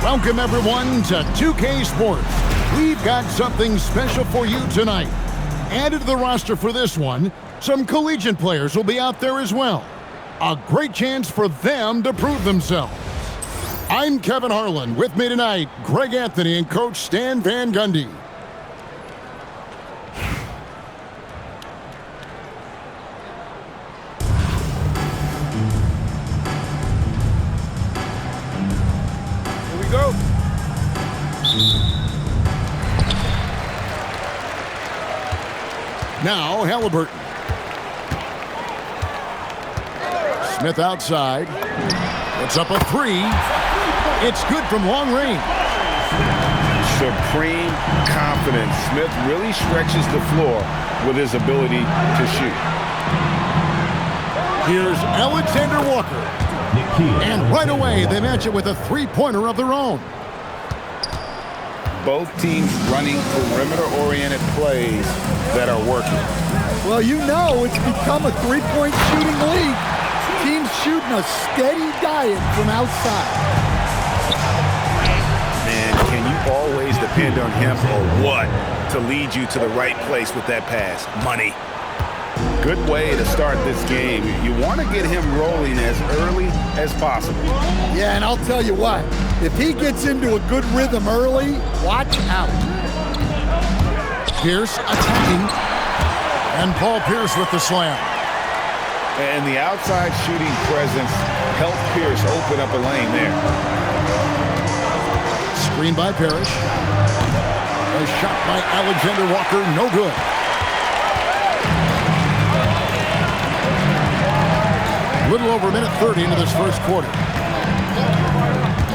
Welcome, everyone, to 2K Sports. We've got something special for you tonight. Added to the roster for this one, some collegiate players will be out there as well. A great chance for them to prove themselves. I'm Kevin Harlan. With me tonight, Greg Anthony and Coach Stan Van Gundy. Here we go. Now, Halliburton. Smith outside. It's up a three. It's good from long range. Supreme confidence. Smith really stretches the floor with his ability to shoot. Here's Alexander Walker. And right away, they match it with a three-pointer of their own. Both teams running perimeter-oriented plays that are working. Well, you know it's become a three-point shooting league. Teams shooting a steady diet from outside. Man, can you always depend on him or what to lead you to the right place with that pass? Money. Good way to start this game. You want to get him rolling as early as possible. Yeah, and I'll tell you what, if he gets into a good rhythm early, watch out. Pierce attacking. And Paul Pierce with the slam. And the outside shooting presence helped Pierce open up a lane there. Screen by Parrish. A shot by Alexander Walker, no good. A little over a minute 30 into this first quarter.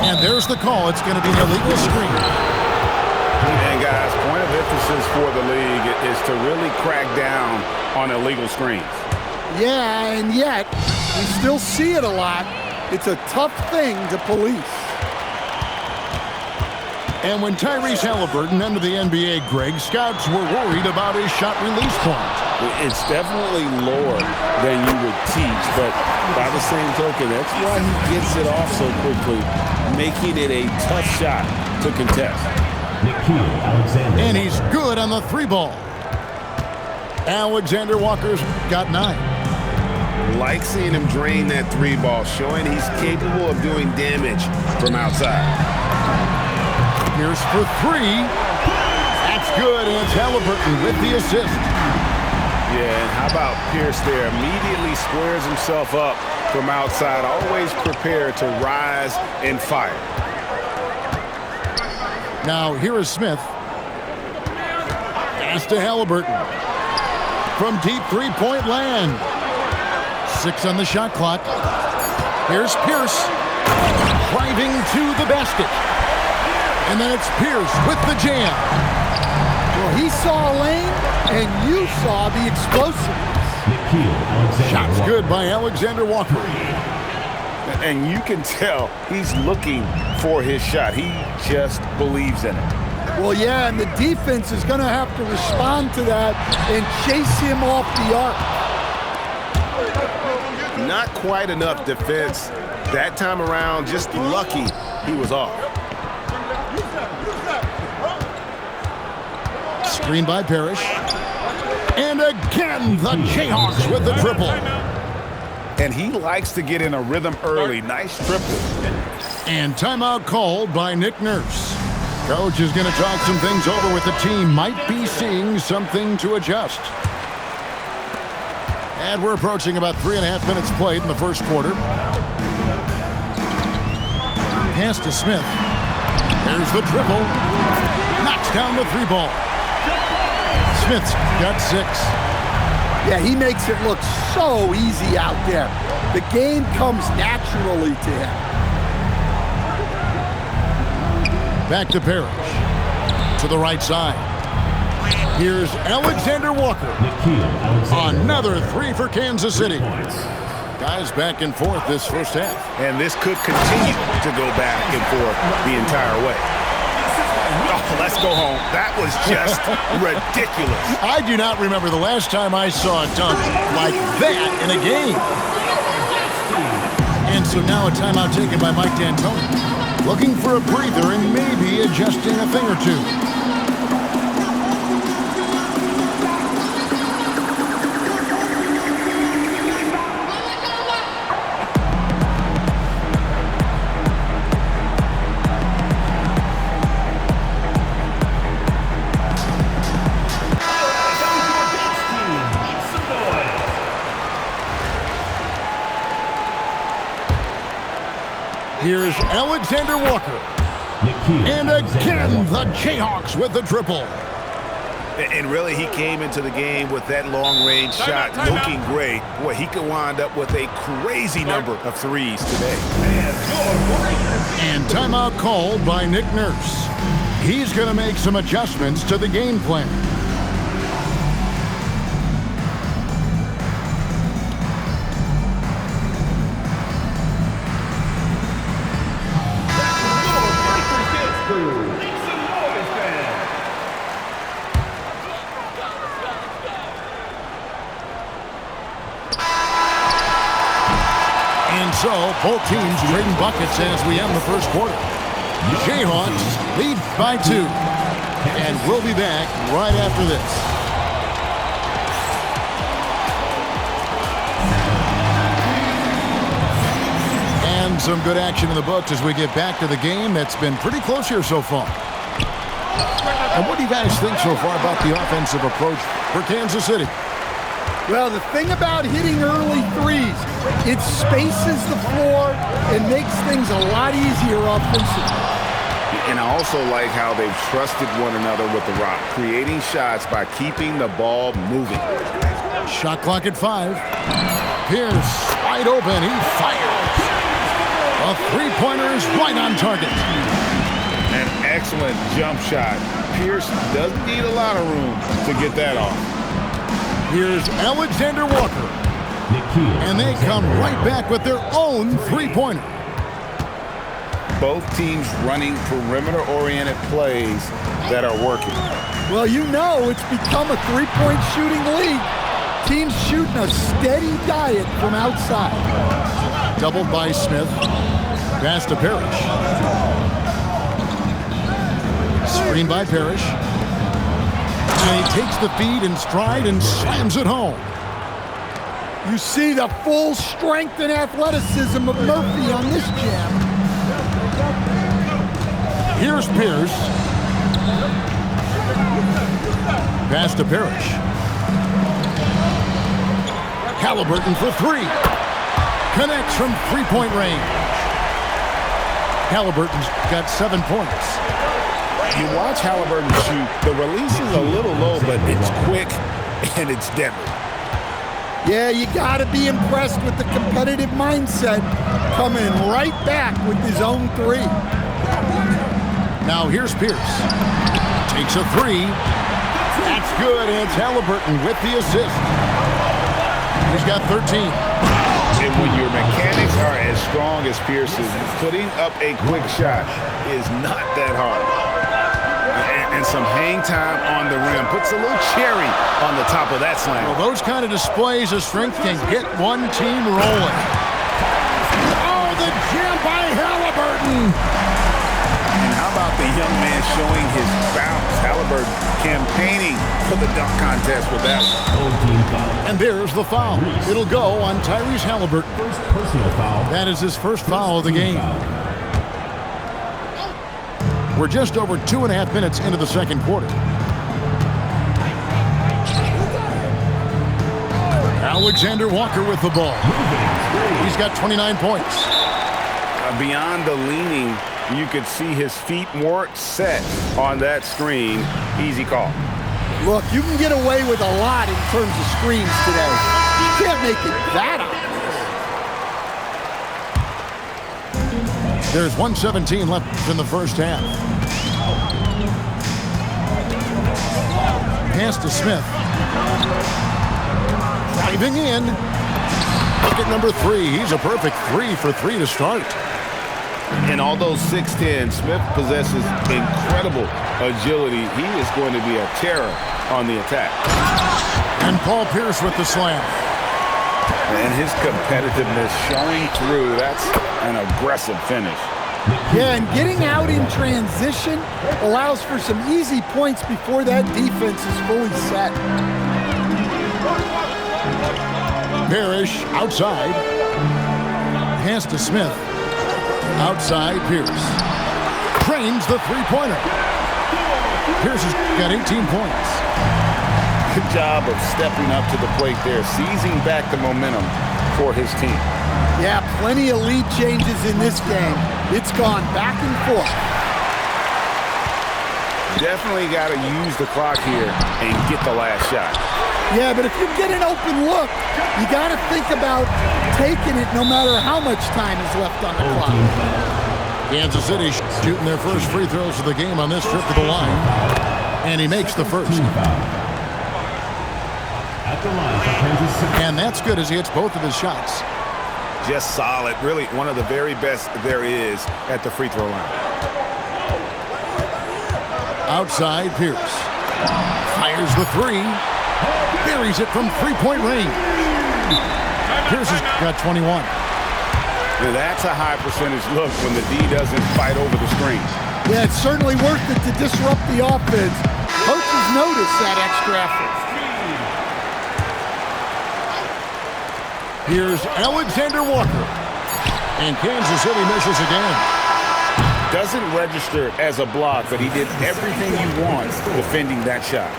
And there's the call. It's going to be an illegal screen. And guys, point of emphasis for the league is to really crack down on illegal screens. Yeah, and yet, we still see it a lot. It's a tough thing to police. And when Tyrese Halliburton entered the NBA, Greg, scouts were worried about his shot release point. It's definitely lower than you would teach, but by the same token, that's why he gets it off so quickly, making it a tough shot to contest. And he's good on the three ball. Alexander Walker's got 9. Like seeing him drain that three ball, showing he's capable of doing damage from outside. Pierce for 3. That's good, and it's Halliburton with the assist. Yeah, and how about Pierce there? Immediately squares himself up from outside, always prepared to rise and fire. Now, here is Smith. Pass to Halliburton. From deep three-point land. 6 on the shot clock. Here's Pierce. Driving to the basket. And then it's Pierce with the jam. Well, he saw a lane, and you saw the explosiveness. Shot's good by Alexander Walker. And you can tell he's looking for his shot. He just believes in it. Well, yeah, and the defense is going to have to respond to that and chase him off the arc. Not quite enough defense that time around. Just lucky he was off. Screen by Parrish. And again, the Jayhawks with the triple. And he likes to get in a rhythm early. Nice triple. And timeout called by Nick Nurse. Coach is going to talk some things over with the team. Might be seeing something to adjust. And we're approaching about 3.5 minutes played in the first quarter. Pass to Smith. There's the triple. Knocks down the three ball. Smith's got 6. Yeah, he makes it look so easy out there. The game comes naturally to him. Back to Parrish. To the right side. Here's Alexander Walker. Another 3 for Kansas City. Guys back and forth this first half. And this could continue to go back and forth the entire way. Oh, let's go home. That was just ridiculous. I do not remember the last time I saw a dunk like that in a game. And so now a timeout taken by Mike D'Antoni. looking for a breather and maybe adjusting a thing or two. Here's Alexander Walker. And again, the Jayhawks with the triple. And really, he came into the game with that long-range shot looking great. Boy, he could wind up with a crazy number of threes today. And timeout called by Nick Nurse. He's going to make some adjustments to the game plan. So, both teams trading buckets as we end the first quarter. Jayhawks lead by 2. And we'll be back right after this. And some good action in the books as we get back to the game that's been pretty close here so far. And what do you guys think so far about the offensive approach for Kansas City? Well, the thing about hitting early threes, it spaces the floor and makes things a lot easier offensively. And I also like how they've trusted one another with the rock, creating shots by keeping the ball moving. Shot clock at 5. Pierce wide open. He fires. A three-pointer is right on target. An excellent jump shot. Pierce doesn't need a lot of room to get that off. Here's Alexander Walker. And they come right back with their own three-pointer. Both teams running perimeter-oriented plays that are working. Well, you know it's become a three-point shooting league. Teams shooting a steady diet from outside. Doubled by Smith. Pass to Parrish. Screen by Parrish. And he takes the feed in stride and slams it home. You see the full strength and athleticism of Murphy on this jam. Here's Pierce. Pass to Parrish. Halliburton for 3. Connects from three-point range. Halliburton's got 7 points. You watch Halliburton shoot. The release is a little low, but it's quick and it's deadly. Yeah, you got to be impressed with the competitive mindset, coming right back with his own 3. Now here's Pierce. Takes a 3. That's good, and it's Halliburton with the assist. He's got 13. And when your mechanics are as strong as Pierce's, putting up a quick shot is not that hard. And some hang time on the rim puts a little cherry on the top of that slam. Well, those kind of displays of strength can get one team rolling. Oh, the jam by Halliburton. And how about the young man showing his bounce? Halliburton campaigning for the dunk contest with that one. And there's the foul. It'll go on Tyrese Halliburton. First personal foul. That is his first foul of the game. We're just over 2.5 minutes into the second quarter. Alexander Walker with the ball. He's got 29 points. Beyond the leaning, you could see his feet weren't set on that screen. Easy call. Look, you can get away with a lot in terms of screens today. You can't make it that obvious. There's 1:17 left in the first half. Pass to Smith. Driving in. Look at number 3. He's a perfect 3 for 3 to start. And although 6'10", Smith possesses incredible agility. He is going to be a terror on the attack. And Paul Pierce with the slam. And his competitiveness showing through. That's an aggressive finish. Yeah, and getting out in transition allows for some easy points before that defense is fully set. Parrish outside. Pass to Smith. Outside Pierce. Trains the three-pointer. Pierce has got 18 points. Good job of stepping up to the plate there, seizing back the momentum for his team. Yeah, plenty of lead changes in this game. It's gone back and forth. Definitely got to use the clock here and get the last shot. Yeah, but if you get an open look, you got to think about taking it no matter how much time is left on the clock. Kansas City shooting their first free throws of the game on this trip to the line. And he makes the first. And that's good as he hits both of his shots. Just solid. Really one of the very best there is at the free throw line. Outside Pierce. Fires the three. Buries it from three-point range. Pierce has got 21. Now that's a high percentage look when the D doesn't fight over the screen. Yeah, it's certainly worth it to disrupt the offense. Coaches notice that extra effort. Here's Alexander Walker. And Kansas City misses again. Doesn't register as a block, but he did everything he wants defending that shot.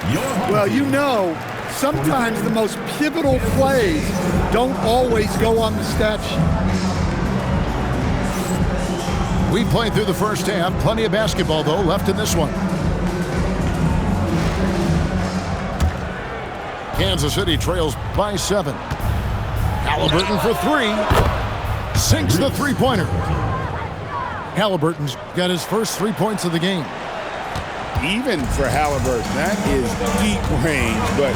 Well, you know, sometimes the most pivotal plays don't always go on the stat sheet. We played through the first half. Plenty of basketball, though, left in this one. Kansas City trails by 7. Halliburton for 3. Sinks the three-pointer. Halliburton's got his first 3 points of the game. Even for Halliburton, that is deep range, but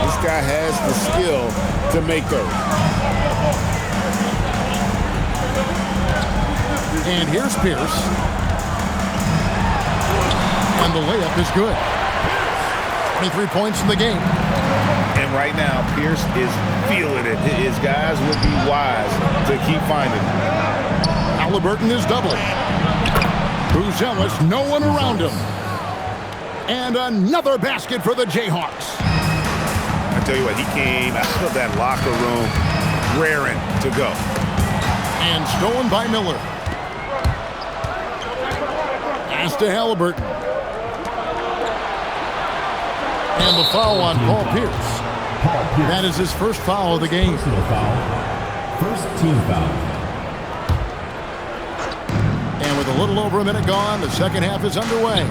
this guy has the skill to make those. And here's Pierce. And the layup is good. 23 points in the game. And right now, Pierce is feeling it. His guys would be wise to keep finding him. Halliburton is doubled. Buzelis, no one around him. And another basket for the Jayhawks. I tell you what, he came out of that locker room raring to go. And stolen by Miller. Pass to Halliburton. And the foul on Paul Pierce. That is his first foul of the game. First team foul. And with a little over a minute gone, the second half is underway.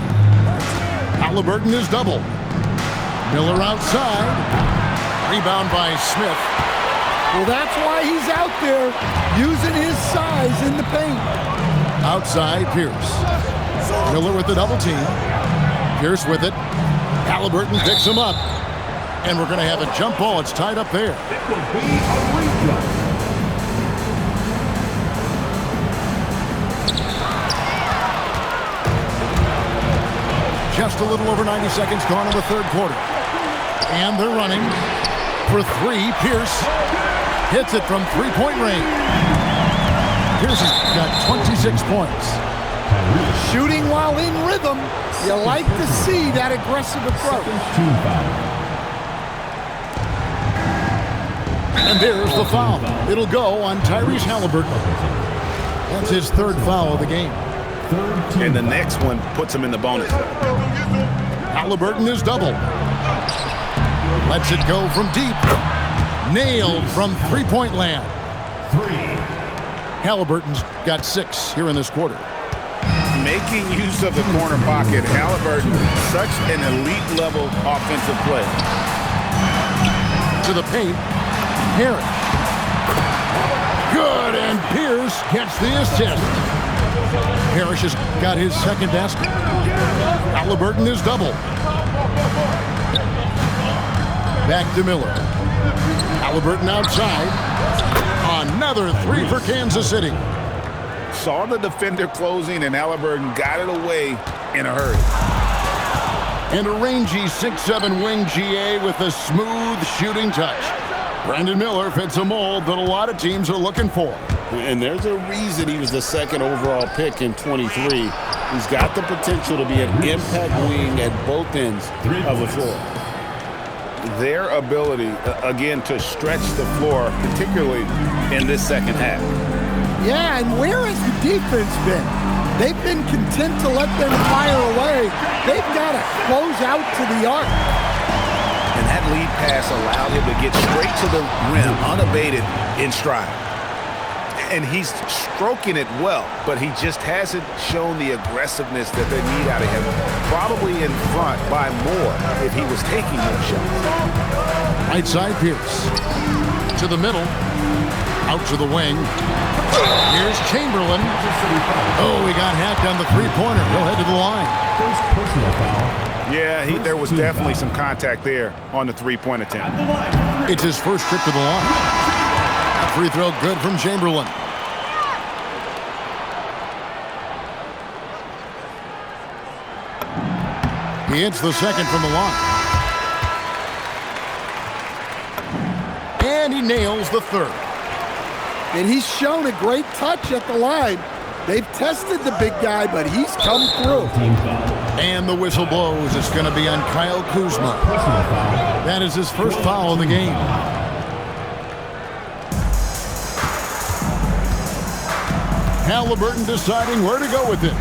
Halliburton is doubled. Miller outside. Rebound by Smith. Well, that's why he's out there using his size in the paint. Outside Pierce. Miller with the double team. Pierce with it. Halliburton picks him up. And we're going to have a jump ball. It's tied up there. It will be a rejump. Just a little over 90 seconds gone in the third quarter. And they're running for 3. Pierce hits it from three-point range. Pierce has got 26 points. Shooting while in rhythm. You like to see that aggressive approach. Team foul. And there's the foul. It'll go on Tyrese Halliburton. That's his third foul of the game. And the next one puts him in the bonus. Halliburton is doubled. Lets it go from deep. Nailed from three-point land. Halliburton's got 6 here in this quarter. Making use of the corner pocket, Halliburton, such an elite level offensive play. To the paint. Harris. Good, and Pierce gets the assist. Parrish has got his second basket. Halliburton is doubled. Back to Miller. Halliburton outside. Another 3 for Kansas City. Saw the defender closing, and Halliburton got it away in a hurry. And a rangy 6'7" wing GA with a smooth shooting touch. Brandon Miller fits a mold that a lot of teams are looking for. And there's a reason he was the second overall pick in 23. He's got the potential to be an impact wing at both ends of the floor. Their ability, again, to stretch the floor, particularly in this second half. Yeah, and where has the defense been? They've been content to let them fire away. They've got to close out to the arc. And that lead pass allowed him to get straight to the rim, unabated in stride. And he's stroking it well, but he just hasn't shown the aggressiveness that they need out of him. Probably in front by more if he was taking more shots. Right side Pierce. To the middle. Out to the wing. Here's Chamberlain. Oh, he got hacked on the three-pointer. He'll head to the line. First personal foul. Yeah, there was definitely some contact there on the three-point attempt. It's his first trip to the line. That free throw good from Chamberlain. He hits the second from the line. And he nails the third. And he's shown a great touch at the line. They've tested the big guy, but he's come through. Team foul. And the whistle blows. It's going to be on Kyle Kuzma. Personal foul. That is his first foul of the game. Halliburton deciding where to go with it.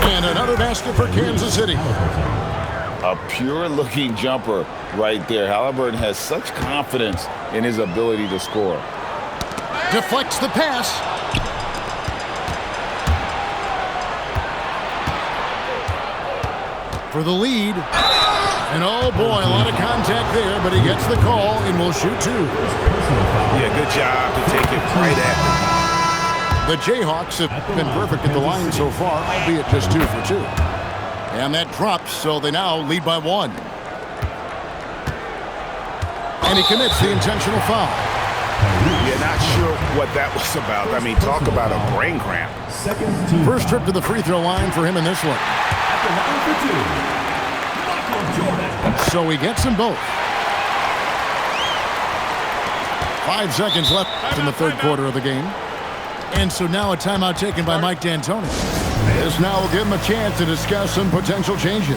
And another basket for Kansas City. A pure-looking jumper right there. Halliburton has such confidence in his ability to score. Deflects the pass. For the lead. And oh boy, a lot of contact there, but he gets the call and will shoot two. Yeah, good job to take it right at him. The Jayhawks have been perfect at the line so far, albeit just 2 for 2. And that drops, so they now lead by 1. And he commits the intentional foul. Yeah, not sure what that was about. I mean, talk about a brain cramp. Second team First trip to the free throw line for him in this one. at the line for two. Michael Jordan. So he gets them both. 5 seconds left in the third quarter of the game. And so now a timeout taken by Mike D'Antoni. This now will give him a chance to discuss some potential changes.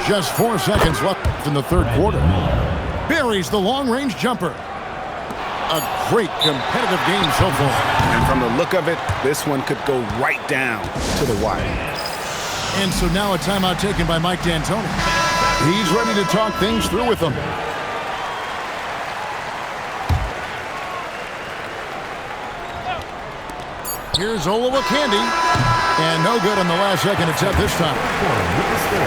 Just 4 seconds left in the third quarter. Buries the long-range jumper. A great competitive game so far. And from the look of it, this one could go right down to the wire. And so now a timeout taken by Mike D'Antoni. He's ready to talk things through with them. Here's Olowokandi. And no good on the last second attempt this time.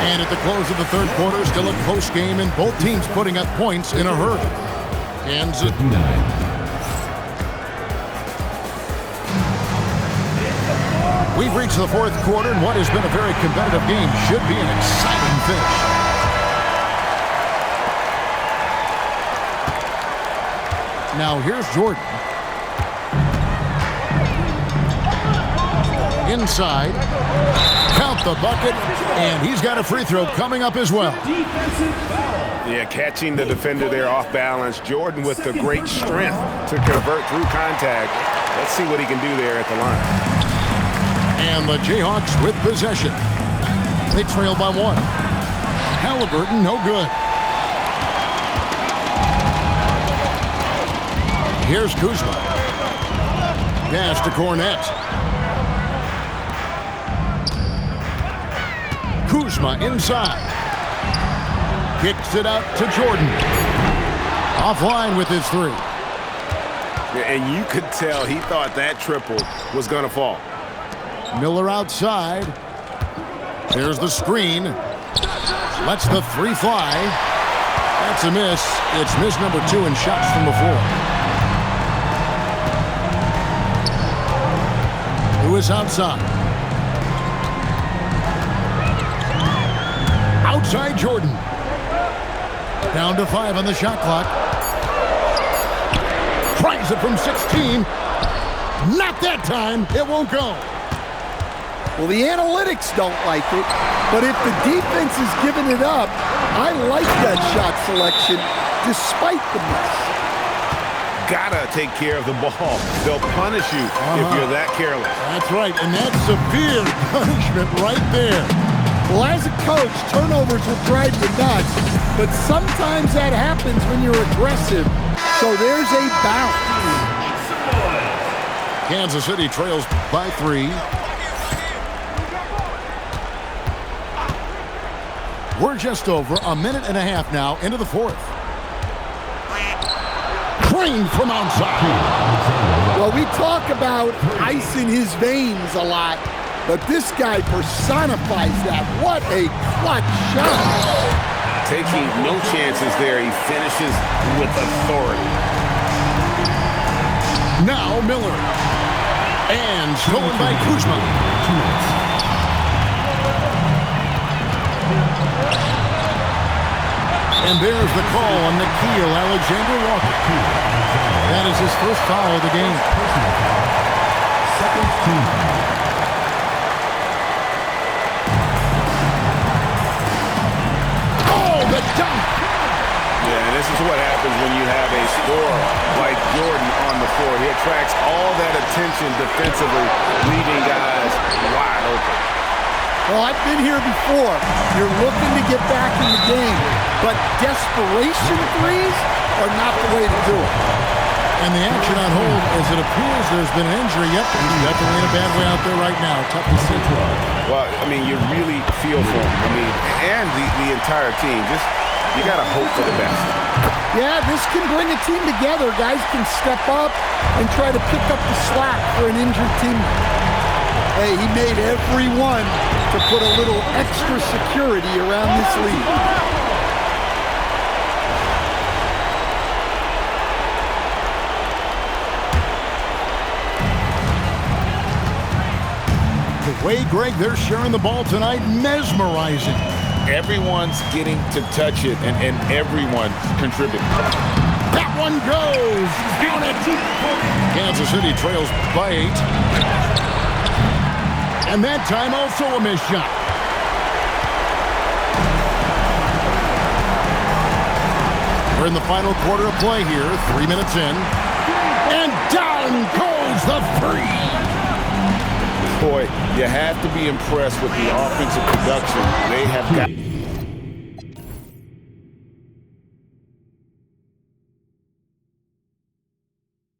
And at the close of the third quarter, still a close game, and both teams putting up points in a hurry. Kansas. We've reached the fourth quarter, and what has been a very competitive game should be an exciting finish. Now here's Jordan. Inside. Count the bucket, and he's got a free throw coming up as well. Yeah, catching the defender there off balance. Jordan with the great strength to convert through contact. Let's see what he can do there at the line. And the Jayhawks with possession. They trail by 1. Halliburton, no good. Here's Kuzma. Pass to Cornette. Kuzma inside. Kicks it out to Jordan. Offline with his 3. And you could tell he thought that triple was going to fall. Miller outside. There's the screen. Lets the 3 fly. That's a miss. It's miss number 2 in shots from before. Lewis outside. Outside Jordan. Down to 5 on the shot clock. Tries it from 16. Not that time. It won't go. Well, the analytics don't like it, but if the defense is giving it up, I like that shot selection despite the miss. Gotta take care of the ball. They'll punish you if you're that careless. That's right, and that's severe punishment right there. Well, as a coach, turnovers will drive you nuts, but sometimes that happens when you're aggressive. So there's a bounce. Kansas City trails by 3. We're just over a minute and a half now into the 4th. Trained from outside. Well, we talk about ice in his veins a lot, but this guy personifies that. What a clutch shot. Taking no chances there. He finishes with authority. Now Miller. And stolen by Kuzma. And there's the call on Nickeil Alexander-Walker. That is his first foul of the game. Second team. Oh, the dunk! Yeah, and this is what happens when you have a scorer like Jordan on the floor. He attracts all that attention defensively, leaving guys wide open. Well, I've been here before. You're looking to get back in the game, but desperation threes are not the way to do it. And the action on hold as it appears there's been an injury. Yep, he's definitely in a bad way out there right now. Tough to see. Well, I mean, you really feel for him. I mean, and the entire team. Just, you got to hope for the best. Yeah, this can bring a team together. Guys can step up and try to pick up the slack for an injured team. Hey, he made every one to put a little extra security around this lead. The way, Greg, they're sharing the ball tonight, mesmerizing. Everyone's getting to touch it, and everyone contributing. That one goes. Down it. Kansas City trails by 8. And that time also a missed shot. We're in the final quarter of play here, 3 minutes in. And down goes the three. Boy, you have to be impressed with the offensive production they have got.